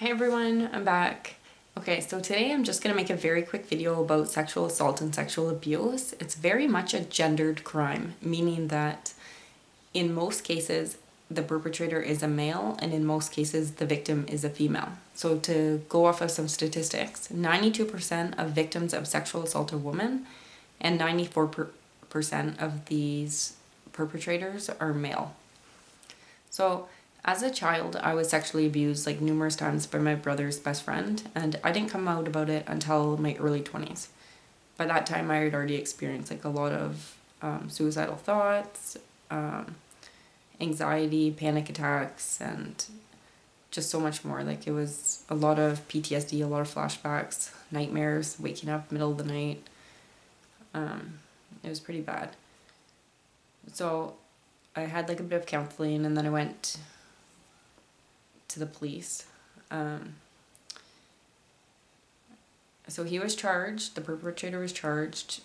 Hi everyone, I'm back. Okay, so today I'm just going to make a very quick video about sexual assault and sexual abuse. It's very much a gendered crime, meaning that in most cases the perpetrator is a male and in most cases the victim is a female. So to go off of some statistics, 92% of victims of sexual assault are women and 94% of these perpetrators are male. So as a child, I was sexually abused like numerous times by my brother's best friend, and I didn't come out about it until my early 20s. By that time, I had already experienced like a lot of suicidal thoughts, anxiety, panic attacks, and just so much more. Like it was a lot of PTSD, a lot of flashbacks, nightmares, waking up middle of the night. It was pretty bad. So I had like a bit of counseling, and then I went to the police. So he was charged, the perpetrator was charged.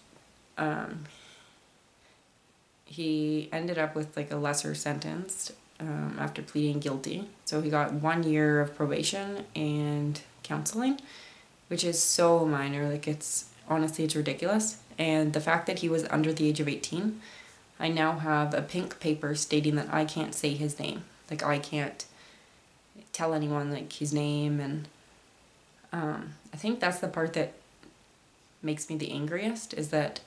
He ended up with like a lesser sentence after pleading guilty. So he got 1 year of probation and counseling, which is so minor. Like honestly, it's ridiculous. And the fact that he was under the age of 18, I now have a pink paper stating that I can't say his name. Like I can't tell anyone like his name, and I think that's the part that makes me the angriest, is that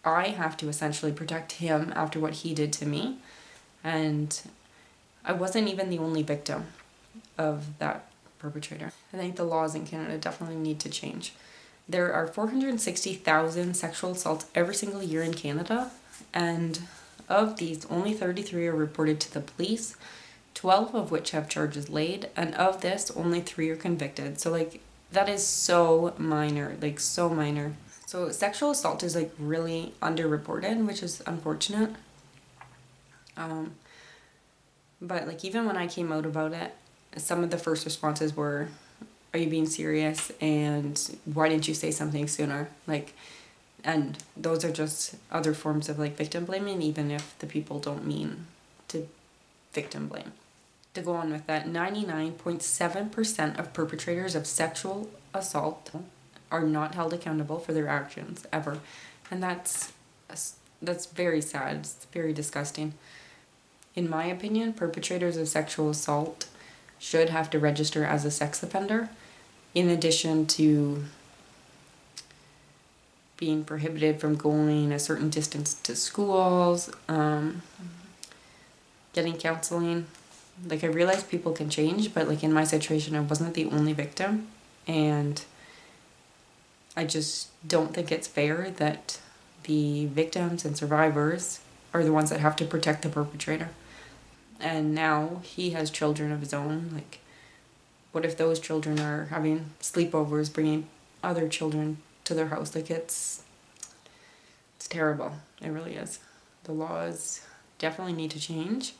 I have to essentially protect him after what he did to me, and I wasn't even the only victim of that perpetrator. I think the laws in Canada definitely need to change. There are 460,000 sexual assaults every single year in Canada, and of these, only 33 are reported to the police, 12 of which have charges laid, and of this, only 3 are convicted. So, like, that is so minor, like, so minor. So, sexual assault is, like, really underreported, which is unfortunate. But, like, even when I came out about it, some of the first responses were, "Are you being serious? And why didn't you say something sooner?" Like, and those are just other forms of, like, victim blaming, even if the people don't mean to victim blame. To go on with that, 99.7% of perpetrators of sexual assault are not held accountable for their actions ever, and that's very sad. It's very disgusting. In my opinion, perpetrators of sexual assault should have to register as a sex offender, in addition to being prohibited from going a certain distance to schools, getting counseling. Like, I realize people can change, but like in my situation, I wasn't the only victim, and I just don't think it's fair that the victims and survivors are the ones that have to protect the perpetrator. And now he has children of his own. Like, what if those children are having sleepovers, bringing other children to their house? Like, it's terrible. It really is. The laws definitely need to change.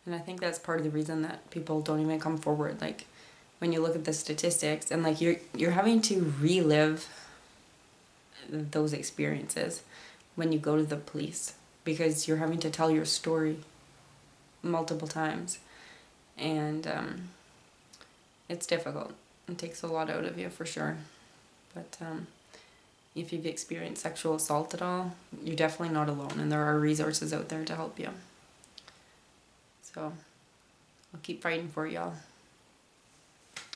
And I think that's part of the reason that people don't even come forward. Like, when you look at the statistics, and like you're having to relive those experiences when you go to the police, because you're having to tell your story multiple times, and it's difficult. It takes a lot out of you for sure. But if you've experienced sexual assault at all, you're definitely not alone, and there are resources out there to help you. So I'll keep fighting for y'all.